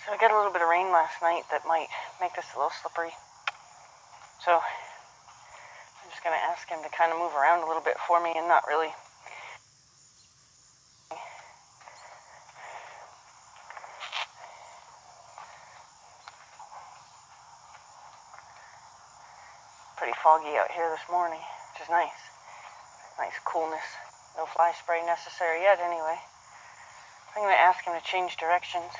So we got a little bit of rain last night that might make this a little slippery. So I'm just going to ask him to kind of move around a little bit for me and not really. Pretty foggy out here this morning, which is nice. Nice coolness. No fly spray necessary yet anyway. I'm going to ask him to change directions.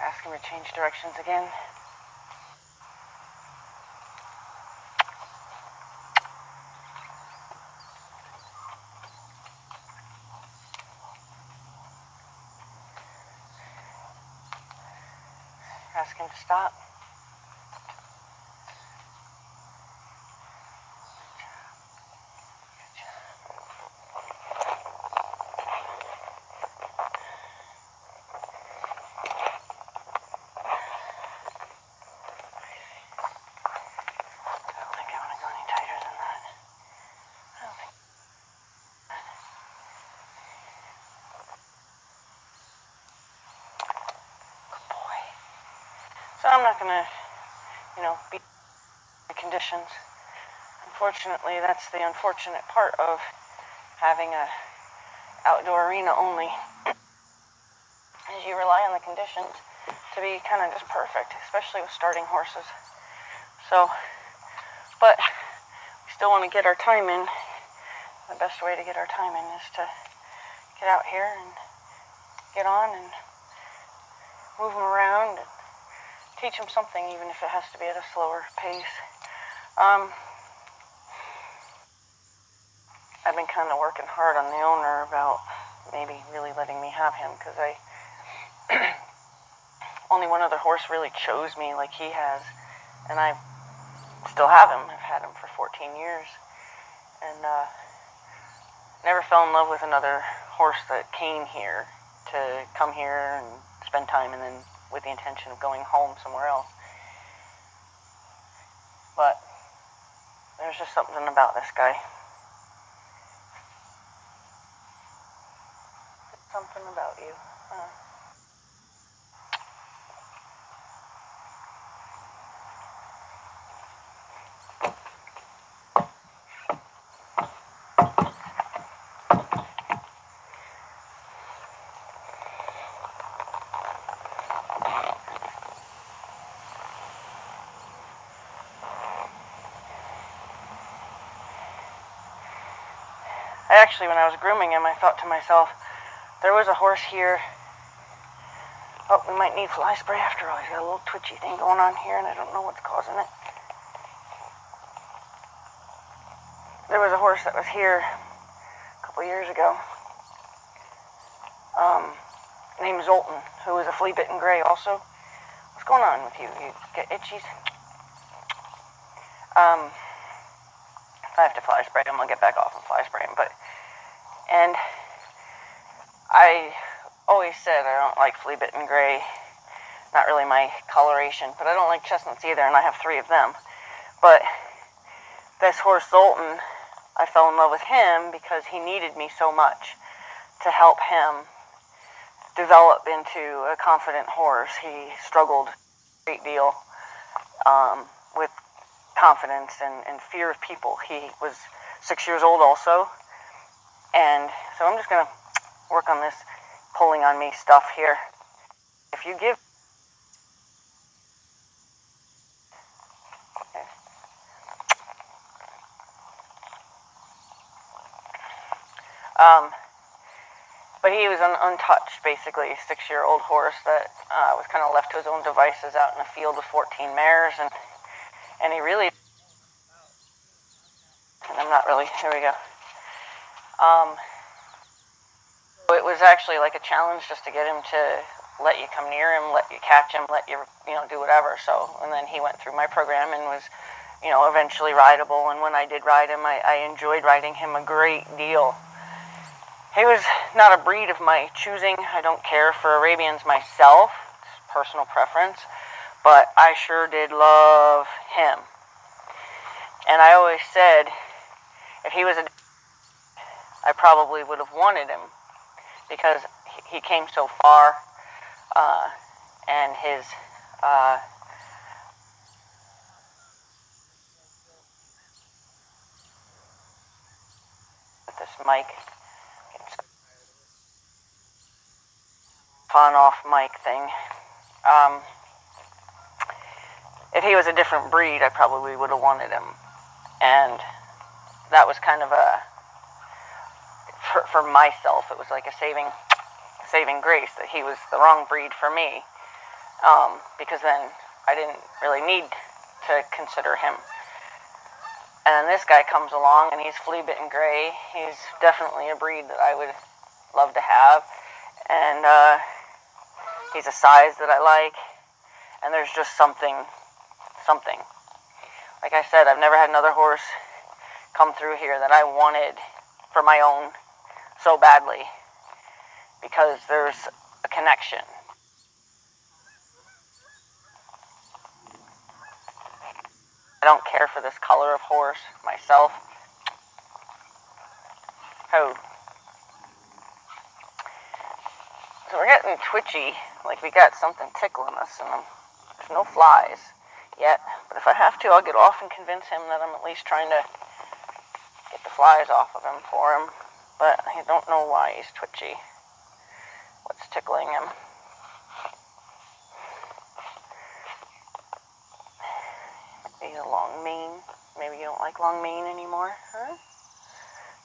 Ask him to change directions again. Ask him to stop. So I'm not going to, beat the conditions. Unfortunately, that's the unfortunate part of having a outdoor arena only, is you rely on the conditions to be kind of just perfect, especially with starting horses. So, but we still want to get our time in. The best way to get our time in is to get out here and get on and move them around and teach them something, even if it has to be at a slower pace. I've been kind of working hard on the owner about maybe really letting me have him, because only one other horse really chose me like he has, and I still have him. I've had him for 14 years, and never fell in love with another horse that came here to come here and spend time and then with the intention of going home somewhere else. But there's just something about this guy. Something about you. Actually, when I was grooming him, I thought to myself, there was a horse here. Oh, we might need fly spray after all. He's got a little twitchy thing going on here, and I don't know what's causing it. There was a horse that was here a couple years ago, named Zoltan, who was a flea-bitten gray also. What's going on with you? You get itchies? If I have to fly spray him, I'll get back off and fly spray him. And I always said I don't like flea-bitten gray. Not really my coloration, but I don't like chestnuts either, and I have 3 of them. But this horse, Zoltan, I fell in love with him because he needed me so much to help him develop into a confident horse. He struggled a great deal with confidence and fear of people. He was 6 years old also, and so I'm just going to work on this pulling on me stuff here. If you give but he was untouched, basically, a 6-year-old horse that was kind of left to his own devices out in a field of 14 mares, and he really, and I'm not really, there we go. It was actually like a challenge just to get him to let you come near him, let you catch him, let you, do whatever. So, and then he went through my program and was, eventually rideable. And when I did ride him, I enjoyed riding him a great deal. He was not a breed of my choosing. I don't care for Arabians myself. It's personal preference. But I sure did love him. And I always said, if he was I probably would have wanted him, because he came so far, and his with this mic, on-off mic thing. If he was a different breed, I probably would have wanted him, and that was kind of for myself, it was like a saving grace that he was the wrong breed for me, because then I didn't really need to consider him. And then this guy comes along, and he's flea-bitten gray. He's definitely a breed that I would love to have, and he's a size that I like, and there's just something. Like I said, I've never had another horse come through here that I wanted for my own so badly, because there's a connection. I don't care for this color of horse myself. Oh. So we're getting twitchy, like we got something tickling us, and there's no flies yet. But if I have to, I'll get off and convince him that I'm at least trying to get the flies off of him for him. But I don't know why he's twitchy. What's tickling him? Maybe a long mane. Maybe you don't like long mane anymore, huh?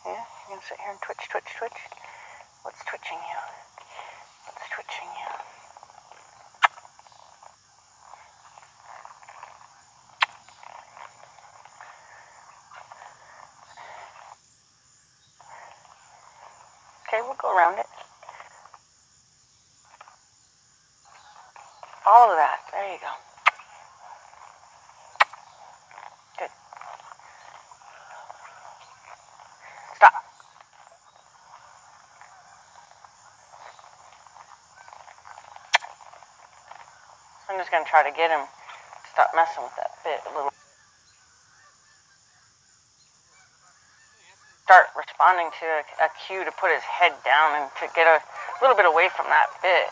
Yeah, you're gonna sit here and twitch. What's twitching you? What's twitching you? Okay, we'll go around it. All of that. There you go. Good. Stop. I'm just going to try to get him to stop messing with that bit a little. Start responding to a cue to put his head down and to get a little bit away from that bit.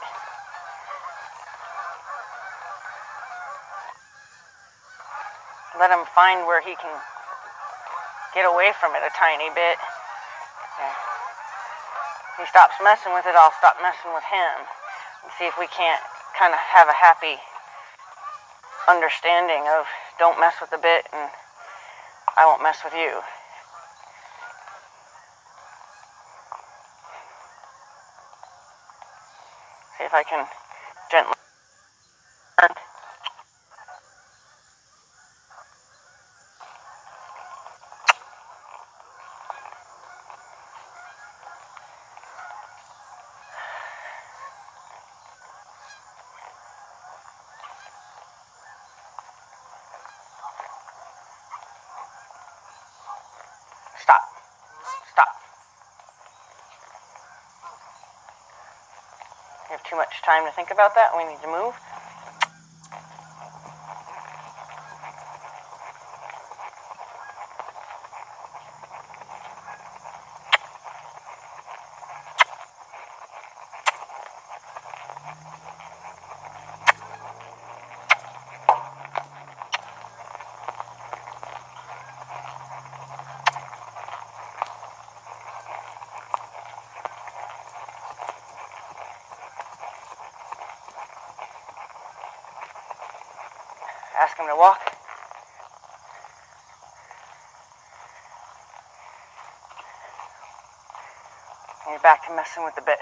Let him find where he can get away from it a tiny bit. Okay. If he stops messing with it, I'll stop messing with him, and see if we can't kind of have a happy understanding of don't mess with the bit and I won't mess with you. See if I can gently turn. Stop. You have too much time to think about that. We need to move. Ask him to walk. And you're back to messing with the bit.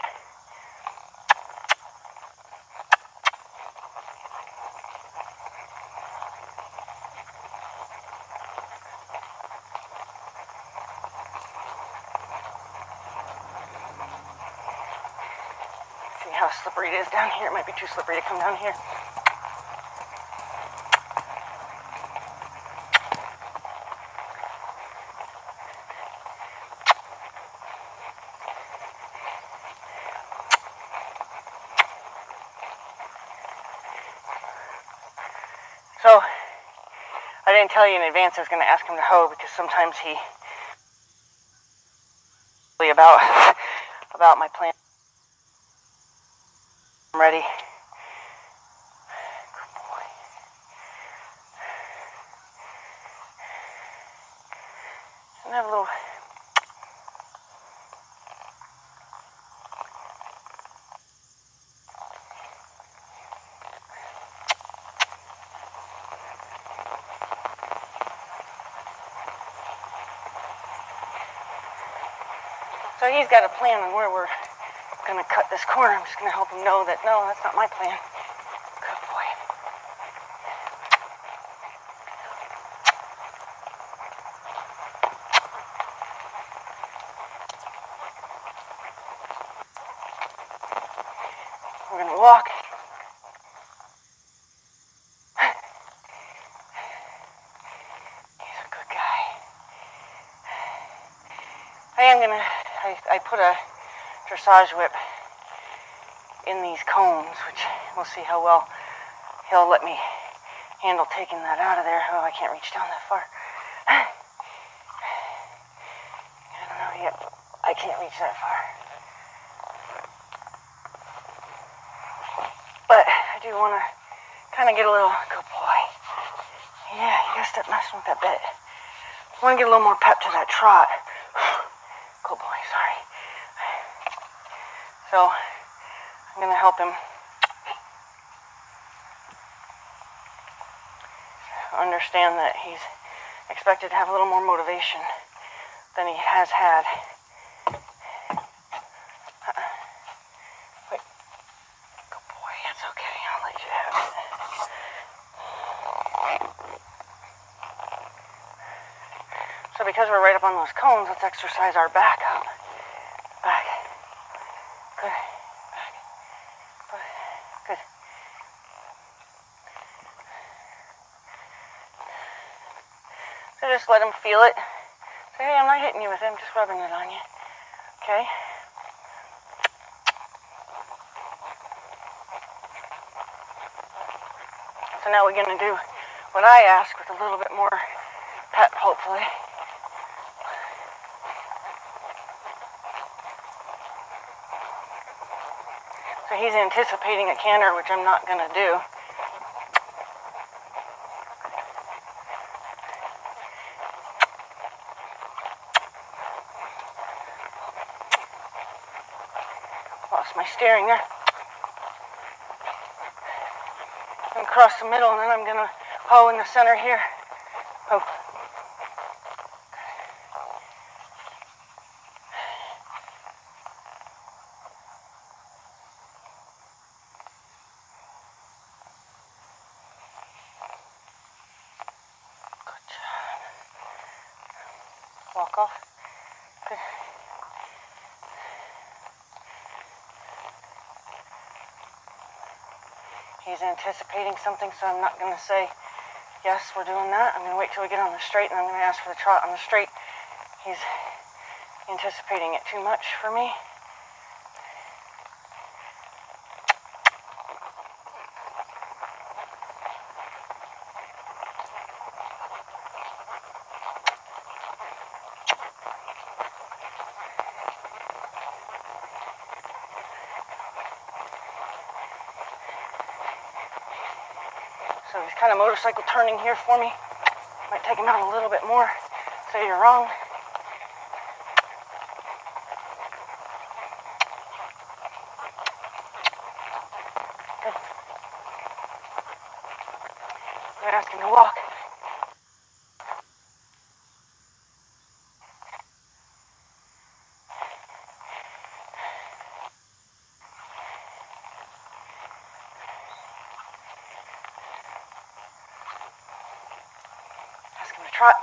See how slippery it is down here. It might be too slippery to come down here. didn't tell you in advance I was going to ask him to hoe, because sometimes he about my plan. I'm ready. Good boy. And have a little. So he's got a plan on where we're going to cut this corner. I'm just going to help him know that, no, that's not my plan. Good boy. We're going to walk. He's a good guy. I put a dressage whip in these cones, which we'll see how well he'll let me handle taking that out of there. Oh, I can't reach down that far. I don't know yet. I can't reach that far. But I do want to kind of get a little, good boy. Yeah, you gotta stop messing with that bit. I want to get a little more pep to that trot. Good boy, sorry. So, I'm going to help him understand that he's expected to have a little more motivation than he has had. Wait. Good boy, it's okay. I'll let you have it. So because we're right up on those cones, let's exercise our back up. Back. Good. Back. Good. So just let him feel it. Say, hey, I'm not hitting you with it, I'm just rubbing it on you. Okay? So now we're going to do what I ask with a little bit more pep, hopefully. So he's anticipating a canter, which I'm not going to do. Lost my steering there. I'm going to cross the middle, and then I'm going to hoe in the center here. Hoe. Good job. Walk off. Good. He's anticipating something, so I'm not going to say, yes, we're doing that. I'm going to wait till we get on the straight, and I'm going to ask for the trot on the straight. He's anticipating it too much for me. So he's kind of motorcycle turning here for me. Might take him out a little bit more. Say you're wrong. Good. I'm going to ask him to walk. Ask him to trot.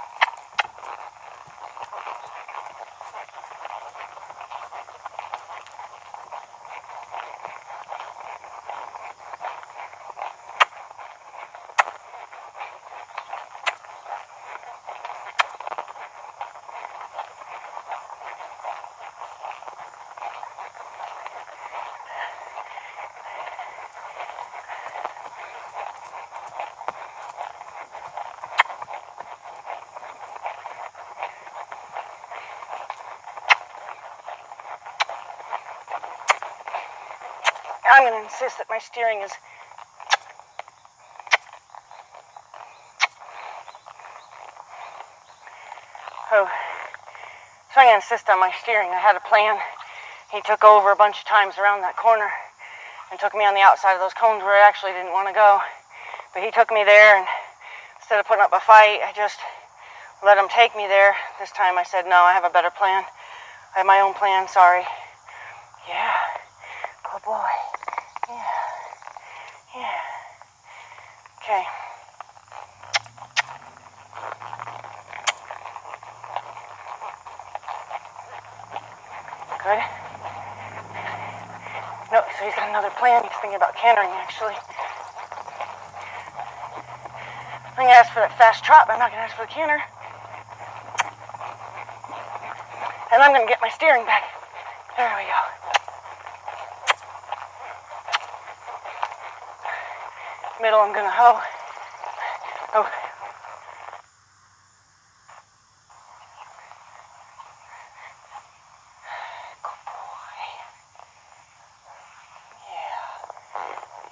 I'm going to insist that my steering is so I'm going to insist on my steering. I had a plan. He took over a bunch of times around that corner and took me on the outside of those cones where I actually didn't want to go. But he took me there, and instead of putting up a fight, I just let him take me there. This time I said, no, I have a better plan. I have my own plan, sorry. Yeah, good boy. Yeah, yeah. Okay. Good. No, so he's got another plan. He's thinking about cantering, actually. I'm going to ask for that fast trot, but I'm not going to ask for the canter. And I'm going to get my steering back. There we go. Middle, I'm going to hoe. Oh. Good boy. Yeah.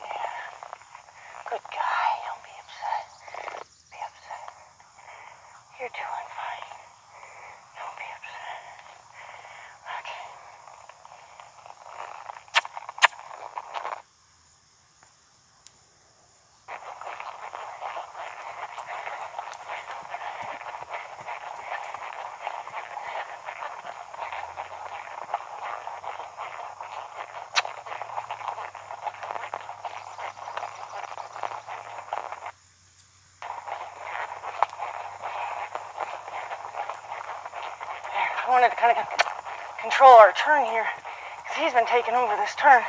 Yeah. Good guy. Don't be upset. Be upset. You're doing fine. Don't be upset. Okay. I wanted to kind of control our turn here, because he's been taking over this turn.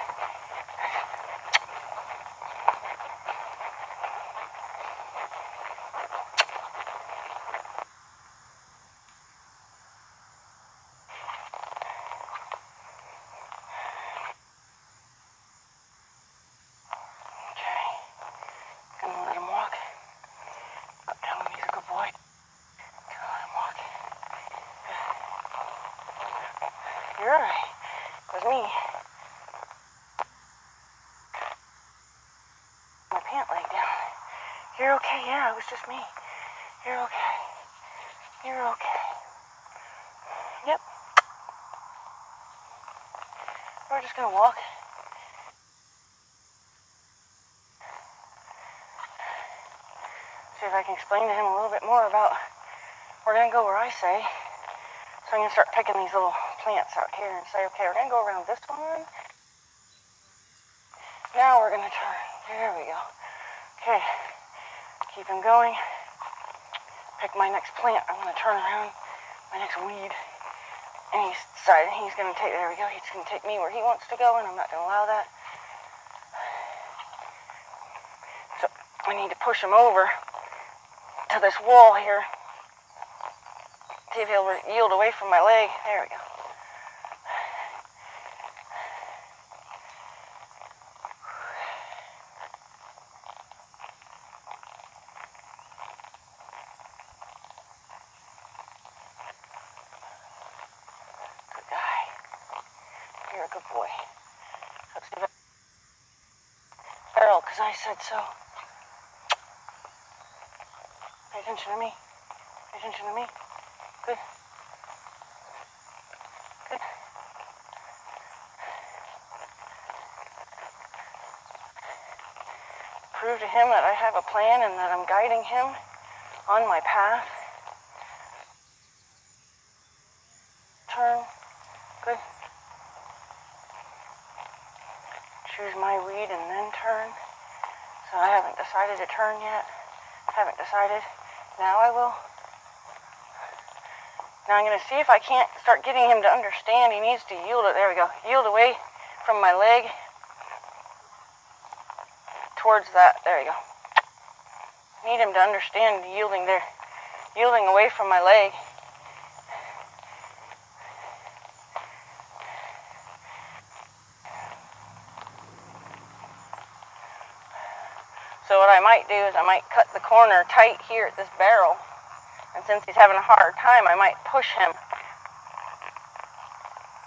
Okay. Gonna let him walk. I'm telling him he's a good boy. Gonna let him walk. You're alright. It was me. My pant leg down. You're okay, yeah, it was just me. You're okay. You're okay. Yep. We're just gonna walk. See if I can explain to him a little bit more about, we're gonna go where I say. So I'm gonna start picking these little plants out here and say, okay, we're gonna go around this one. Now we're gonna turn. There we go. Okay. Keep him going. Pick my next plant. I'm gonna turn around my next weed. And he's decided he's gonna take, there we go, he's gonna take me where he wants to go, and I'm not gonna allow that. So I need to push him over to this wall here. See if he'll yield away from my leg. There we go. Good guy. You're a good boy. Let's give it a barrel, because I said so. Pay attention to me. Pay attention to me. Good. Good. Prove to him that I have a plan and that I'm guiding him on my path. Turn. Good. Choose my weed and then turn. So I haven't decided to turn yet. Haven't decided. Now I will. Now I'm going to see if I can't start getting him to understand. He needs to yield it. There we go. Yield away from my leg towards that. There you go. Need him to understand yielding there. Yielding away from my leg. So what I might do is I might cut the corner tight here at this barrel. And since he's having a hard time, I might push him.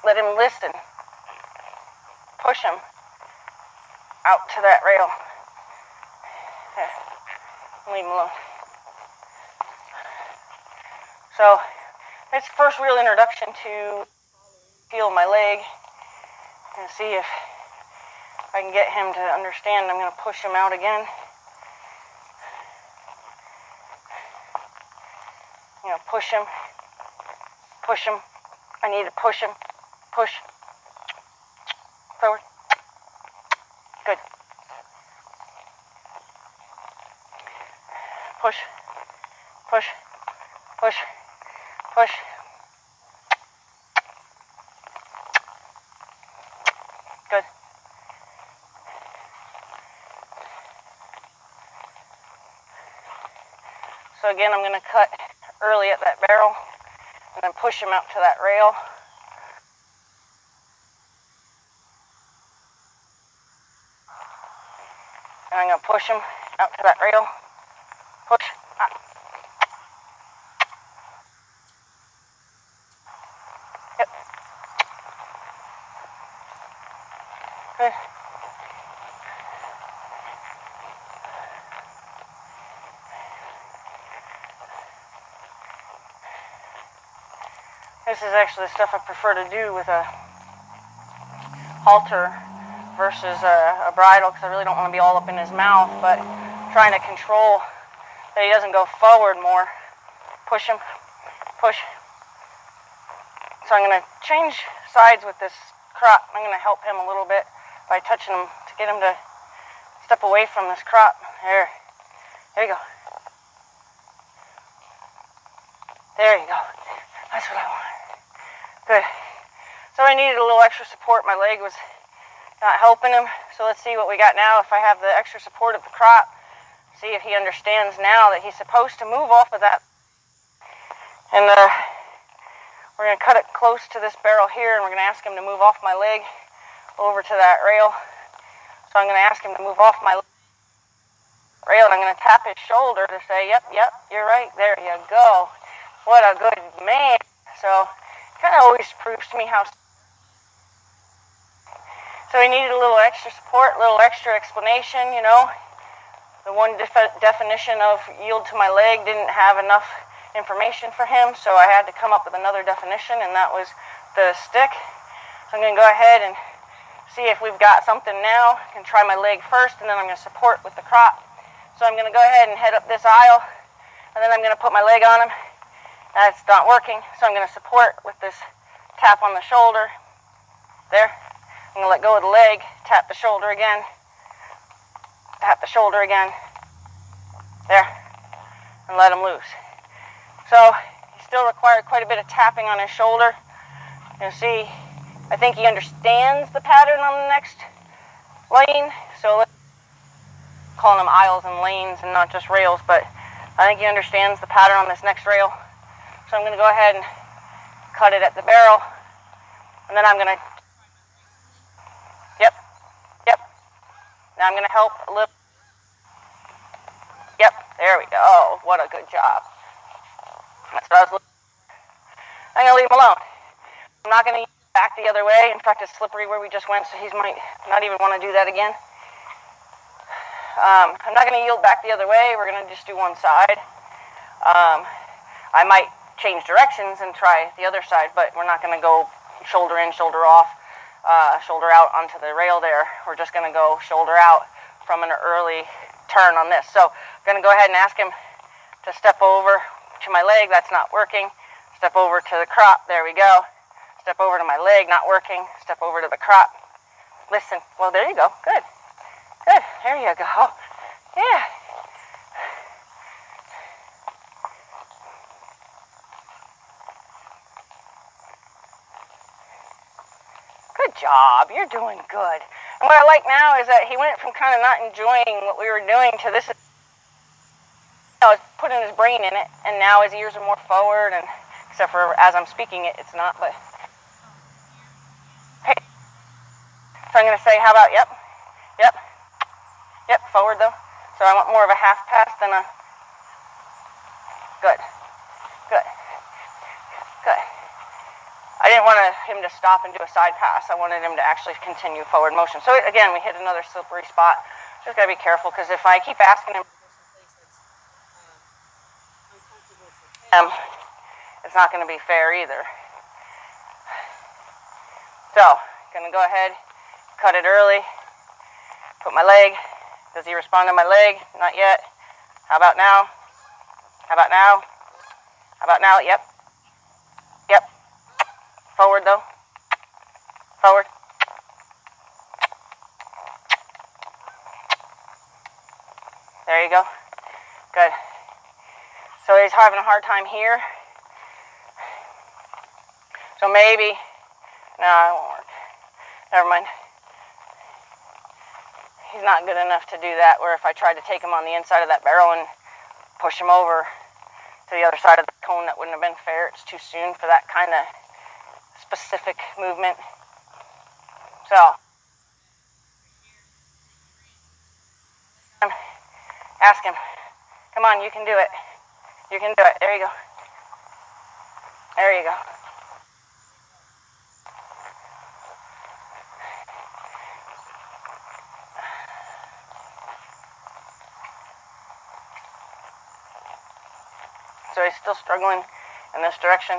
Let him listen. Push him. out to that rail. Yeah. Leave him alone. So it's first real introduction to feel my leg and see if I can get him to understand. I'm going to push him out again. Push him. Push him. I need to push him. Push. Forward. Good. Push. Push. Push. Push. Good. So again, I'm going to cut early at that barrel and then push him out to that rail. And I'm going to push him out to that rail. Push. Yep. Good. This is actually the stuff I prefer to do with a halter versus a bridle, because I really don't want to be all up in his mouth, but trying to control that he doesn't go forward more. Push him. Push. So I'm going to change sides with this crop. I'm going to help him a little bit by touching him to get him to step away from this crop. There. There you go. There you go. That's what I want. Good. So I needed a little extra support. My leg was not helping him. So let's see what we got now. If I have the extra support of the crop, see if he understands now that he's supposed to move off of that. And we're going to cut it close to this barrel here, and we're going to ask him to move off my leg over to that rail. So I'm going to ask him to move off my rail, and I'm going to tap his shoulder to say, yep, you're right. There you go. What a good man. So it kind of always proves to me how... So he needed a little extra support, a little extra explanation, The one definition of yield to my leg didn't have enough information for him, so I had to come up with another definition, and that was the stick. So I'm going to go ahead and see if we've got something now. I can try my leg first, and then I'm going to support with the crop. So I'm going to go ahead and head up this aisle, and then I'm going to put my leg on him. That's not working, so I'm going to support with this tap on the shoulder. There. I'm going to let go of the leg, tap the shoulder again, tap the shoulder again, there, and let him loose. So he still required quite a bit of tapping on his shoulder. You see, I think he understands the pattern on the next lane. So let's call them aisles and lanes and not just rails, but I think he understands the pattern on this next rail. So I'm going to go ahead and cut it at the barrel, and then I'm going to, yep. Now I'm going to help a little. Yep, there we go. Oh, what a good job. That's what I was looking for. I'm going to leave him alone. I'm not going to back the other way. In fact, it's slippery where we just went, so he might not even want to do that again. I'm not going to yield back the other way. We're going to just do one side. I might change directions and try the other side, but we're not going to go shoulder in, shoulder off, shoulder out onto the rail there. We're just going to go shoulder out from an early turn on this. So I'm going to go ahead and ask him to step over to my leg. That's not working. Step over to the crop. There we go. Step over to my leg. Not working. Step over to the crop. Listen. Well, there you go. Good. Good. There you go. Yeah. Good job. You're doing good. And what I like now is that he went from kind of not enjoying what we were doing to this. I was putting his brain in it, and now his ears are more forward, and except for as I'm speaking it, it's not, but hey. So I'm going to say, how about, yep, forward though. So I want more of a half pass than a, good. I didn't want him to stop and do a side pass. I wanted him to actually continue forward motion. So again, we hit another slippery spot. Just gotta be careful, because if I keep asking him it's not gonna be fair either. So, gonna go ahead, cut it early, put my leg. Does he respond to my leg? Not yet. How about now? How about now? How about now? Yep. Yep. Forward though. Forward. There you go. Good. So he's having a hard time here. So maybe, no, it won't work. Never mind. He's not good enough to do that, where if I tried to take him on the inside of that barrel and push him over to the other side of the cone, that wouldn't have been fair. It's too soon for that kind of specific movement. So, ask him. Come on, you can do it. You can do it. There you go. There you go. So he's still struggling in this direction.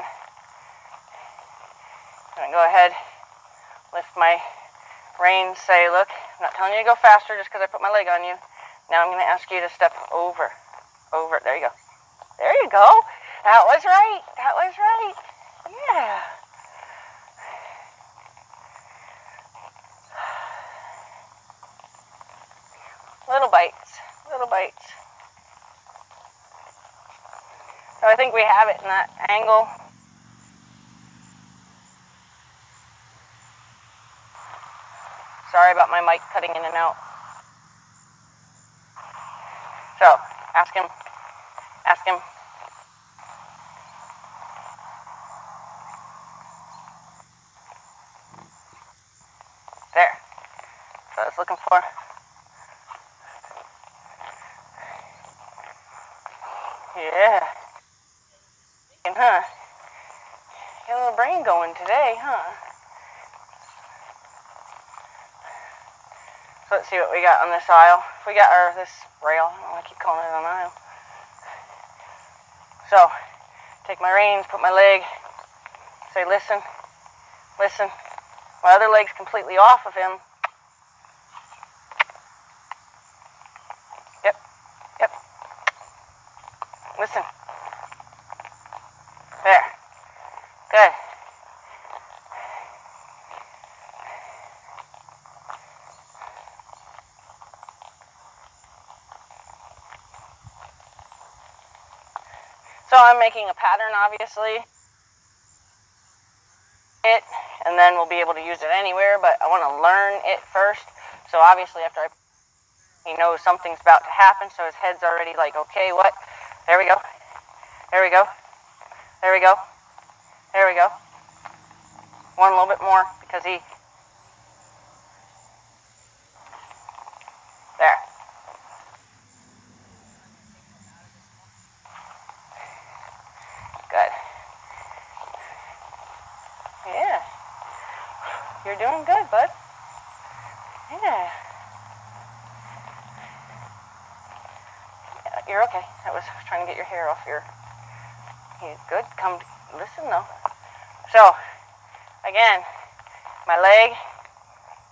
I'm going to go ahead, lift my reins, say, look, I'm not telling you to go faster just because I put my leg on you. Now I'm going to ask you to step over. Over. There you go. There you go. That was right. That was right. Yeah. Little bites. Little bites. So I think we have it in that angle. Sorry about my mic cutting in and out. So, ask him. Ask him. There. That's what I was looking for. Yeah. Huh? Got a little brain going today, huh? So let's see what we got on this aisle. We got this rail. I don't know why I keep calling it an aisle. So, take my reins, put my leg, say, listen, listen. My other leg's completely off of him. Yep, yep. Listen. There. Good. So I'm making a pattern, obviously. And then we'll be able to use it anywhere, but I want to learn it first. So obviously after he knows something's about to happen, so his head's already like, okay, what? There we go. There we go. There we go. There we go. One little bit more, because he... There. Good. Yeah. You're doing good, bud. Yeah. You're okay. I was trying to get your hair off your... You're good. Come, listen, though. So, again, my leg.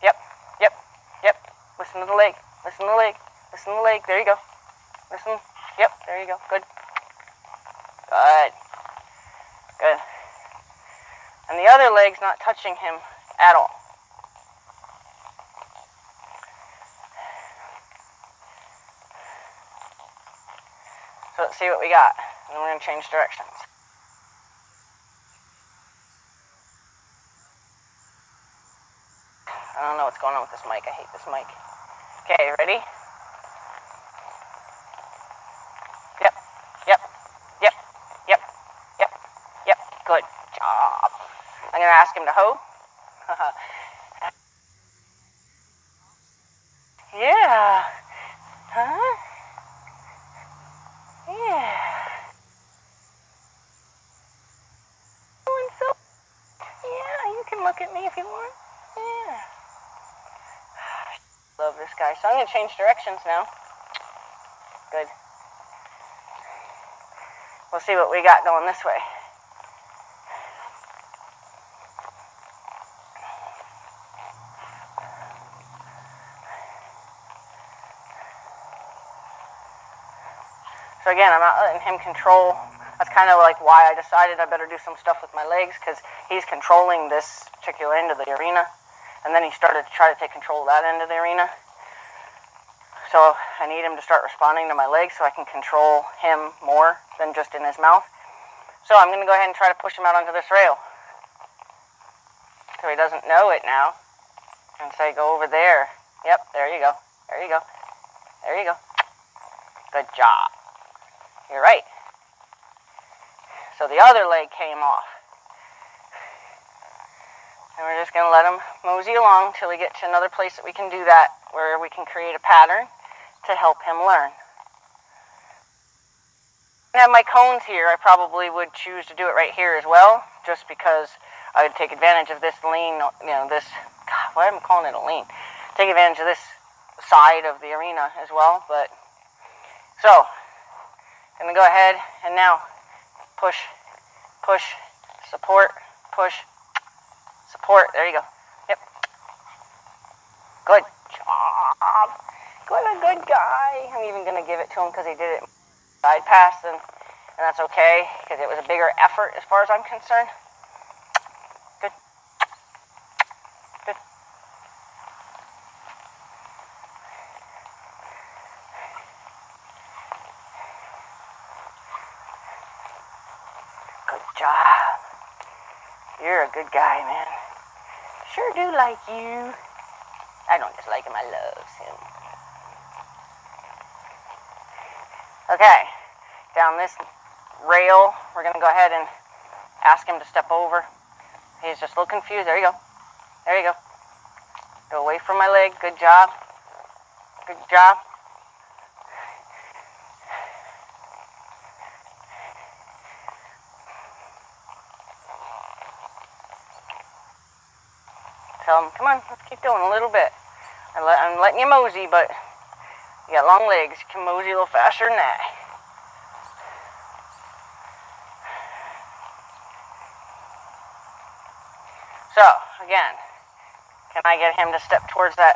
Yep, yep, yep. Listen to the leg. Listen to the leg. Listen to the leg. There you go. Listen. Yep, there you go. Good. Good. Good. And the other leg's not touching him at all. So let's see what we got. And then we're going to change directions. I don't know what's going on with this mic. I hate this mic. Okay, ready? Yep, yep, yep, yep, yep, yep. Good job. I'm going to ask him to hoe. Yeah. Huh? Yeah. Doing so. can look at me if you want. Yeah. Love this guy. So I'm going to change directions now. Good. We'll see what we got going this way. So again, I'm not letting him control. That's kind of like why I decided I better do some stuff with my legs, because he's controlling this particular end of the arena. And then he started to try to take control of that end of the arena. So I need him to start responding to my legs so I can control him more than just in his mouth. So I'm going to go ahead and try to push him out onto this rail. So he doesn't know it now. And say, go over there. Yep, there you go. There you go. There you go. Good job. You're right. So the other leg came off. And we're just going to let him mosey along till we get to another place that we can do that, where we can create a pattern to help him learn. I have my cones here. I probably would choose to do it right here as well, just because I would take advantage of this lean, this, God, why am I calling it a lean? Take advantage of this side of the arena as well, but, so, I'm going to go ahead and now push, push, support, push, support. There you go. Yep. Good job. What a good guy. I'm even going to give it to him because he did it side pass, and that's okay because it was a bigger effort as far as I'm concerned. Good. Good. Good job. You're a good guy, man. Sure do like you. I don't just like him, I love him. Okay, down this rail, we're going to go ahead and ask him to step over. He's just a little confused. There you go. There you go. Go away from my leg. Good job. Good job. Tell him, come on, let's keep going a little bit. I'm letting you mosey, but you got long legs. You can mosey a little faster than that. So, again, can I get him to step towards that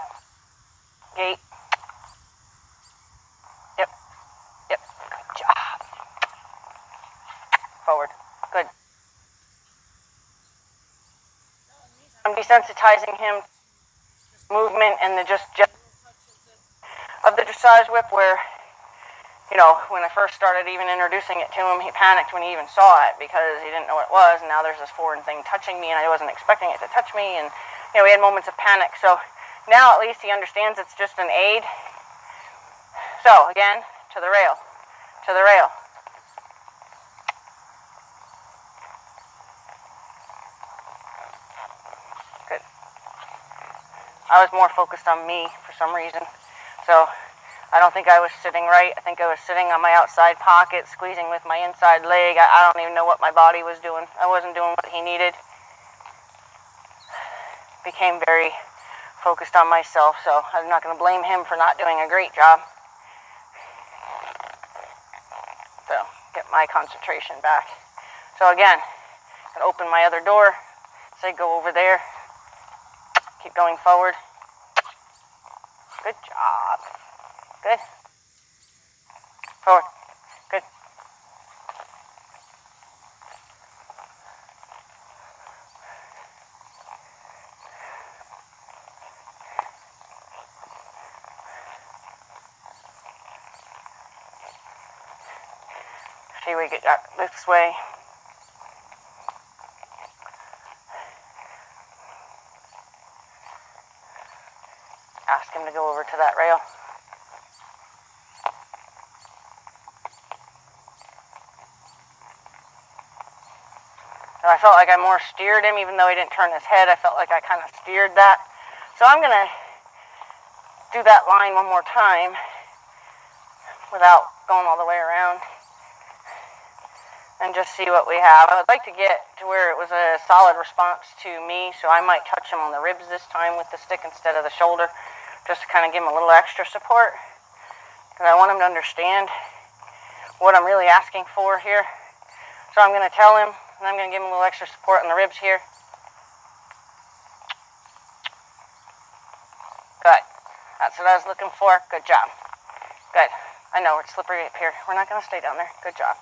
gate? Yep. Yep. Good job. Forward. Good. I'm desensitizing him to movement and the just of the dressage whip, where, when I first started even introducing it to him, he panicked when he even saw it because he didn't know what it was, and now there's this foreign thing touching me, and I wasn't expecting it to touch me, and, we had moments of panic. So now at least he understands it's just an aid. So, again, to the rail. To the rail. Good. I was more focused on me for some reason. So I don't think I was sitting right. I think I was sitting on my outside pocket, squeezing with my inside leg. I don't even know what my body was doing. I wasn't doing what he needed. Became very focused on myself, so I'm not going to blame him for not doing a great job. So, get my concentration back. So again, I open my other door, say go over there, keep going forward. Good job. Good. Forward. Good. See, we get this way. Ask him to go over to that rail. And I felt like I more steered him, even though he didn't turn his head. I felt like I kind of steered that. So I'm going to do that line one more time without going all the way around. and just see what we have. I would like to get to where it was a solid response to me, so I might touch him on the ribs this time with the stick instead of the shoulder, just to kind of give him a little extra support, because I want him to understand what I'm really asking for here. So I'm going to tell him, and I'm going to give him a little extra support on the ribs here. Good. That's what I was looking for. Good job. Good. I know, it's slippery up here. We're not going to stay down there. Good job.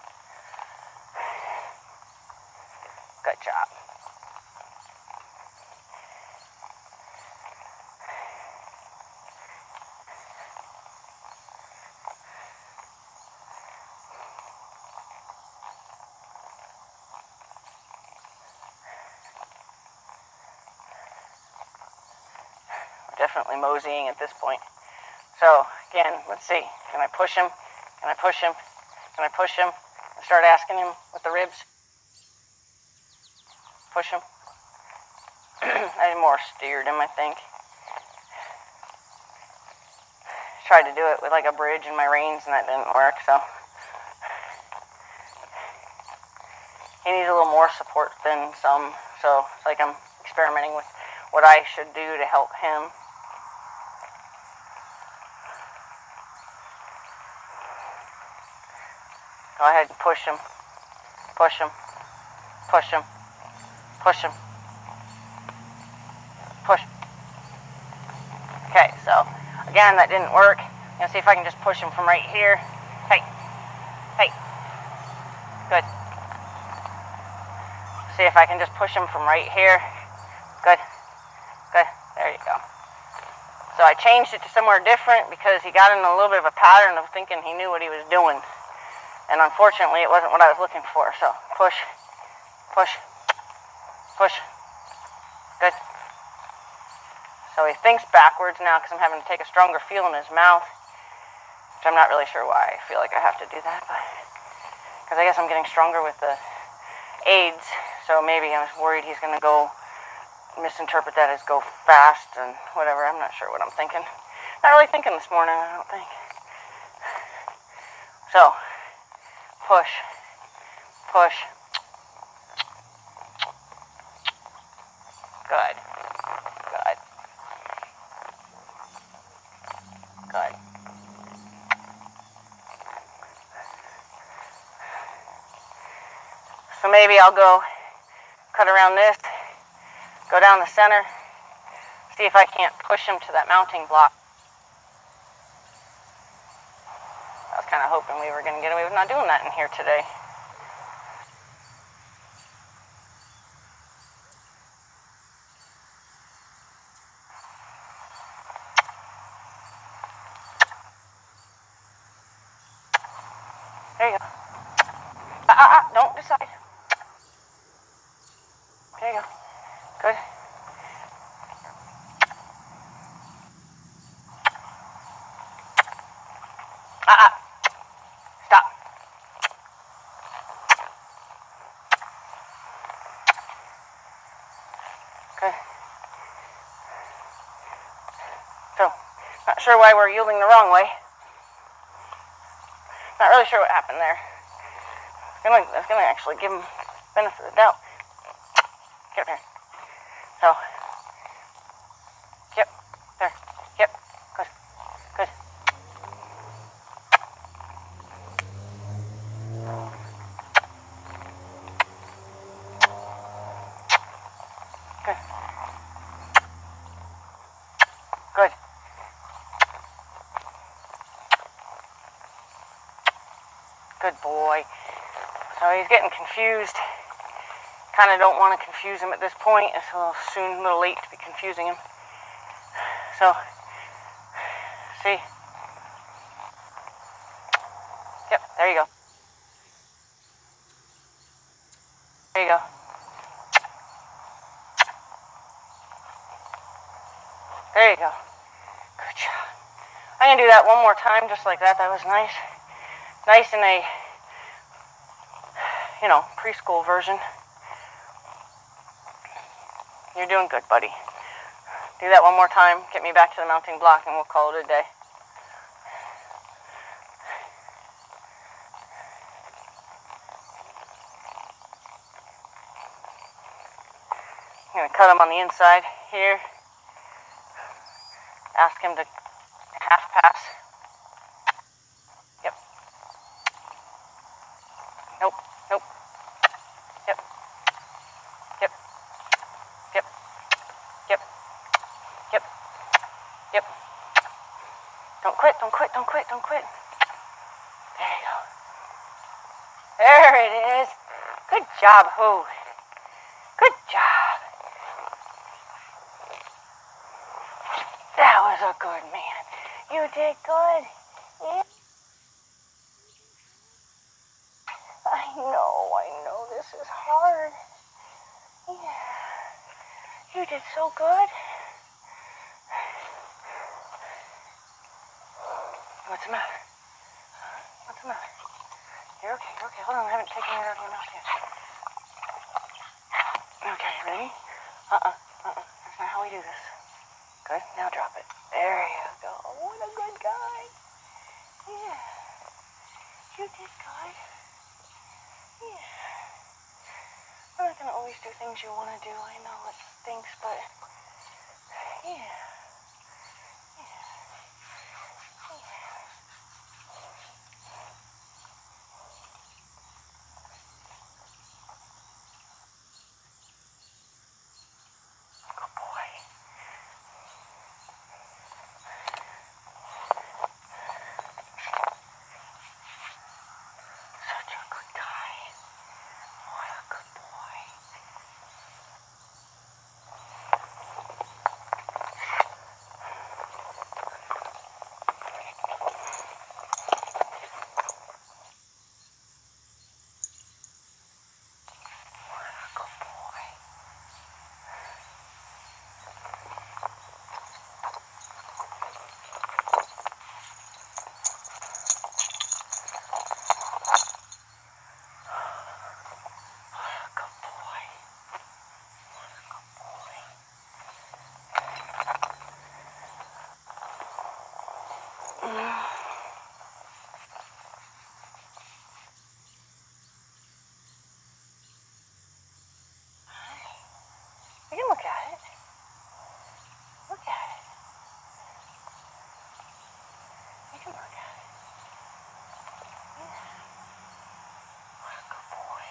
Good job. Definitely moseying at this point. So again, let's see. Can I push him? Can I push him? Can I push him? I start asking him with the ribs. Push him. I more steered him, I think. Tried to do it with like a bridge in my reins, and that didn't work. So he needs a little more support than some. So it's like I'm experimenting with what I should do to help him. Go ahead and push him. Push him. Push him. Push him. Push. Okay, so again, that didn't work. I'm gonna see if I can just push him from right here. Hey. Hey. Good. See if I can just push him from right here. Good. Good. There you go. So I changed it to somewhere different because he got in a little bit of a pattern of thinking he knew what he was doing. And unfortunately, it wasn't what I was looking for. So push, push, push. Good. So he thinks backwards now because I'm having to take a stronger feel in his mouth, which I'm not really sure why I feel like I have to do that, but because I guess I'm getting stronger with the aids. So maybe I was worried he's going to go misinterpret that as go fast and whatever. I'm not sure what I'm thinking. Not really thinking this morning, I don't think. So push, push. Good, good, good. So maybe I'll go cut around this, go down the center, see if I can't push him to that mounting block. I was kind of hoping we were going to get away with not doing that in here today. There you go. Don't decide. There you go. Good. Stop. Good. So, not sure why we're yielding the wrong way. Not really sure what happened there. I was gonna actually give him benefit of the doubt. Get up here. So, yep, there, yep, good, good. Good. Good. Good boy. So he's getting confused. Kind of don't want to confuse him at this point. It's a little late to be confusing him. So, see? Yep, there you go. There you go. There you go. Good job. I'm going to do that one more time just like that. That was nice. Nice in a, preschool version. You're doing good, buddy. Do that one more time. Get me back to the mounting block and we'll call it a day. cut him on the inside here. Ask him to half pass. Yep. Nope. Nope. Yep. Yep. Yep. Yep. Yep. Yep. Don't quit. Don't quit. Don't quit. Don't quit. There you go. There it is. Good job, Who. Good job. That was a good man. You did good. Yeah. I know. This is hard. Yeah. You did so good. What's the matter? What's the matter? You're okay. You're okay. Hold on. I haven't taken it out of your mouth yet. Okay, ready? That's not how we do this. Good. Now drop it. There you go. What a good guy. Yeah. You did good. Yeah. I'm not going to always do things you want to do. I know it stinks, but yeah. Good boy. Such a good guy. What a good boy. You can look at it. Look at it. You can look at it. Yeah. What a good boy.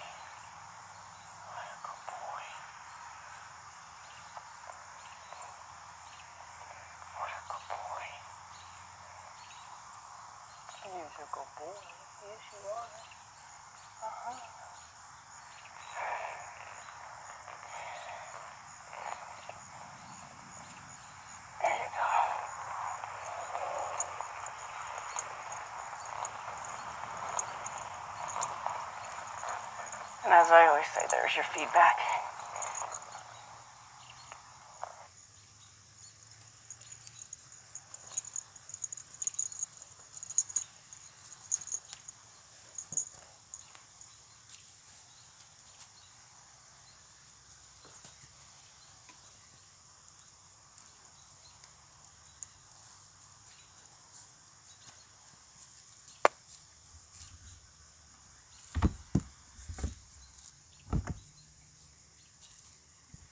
What a good boy. What a good boy. You're a good boy. Yes, you are. There you go. And as I always say, there's your feedback.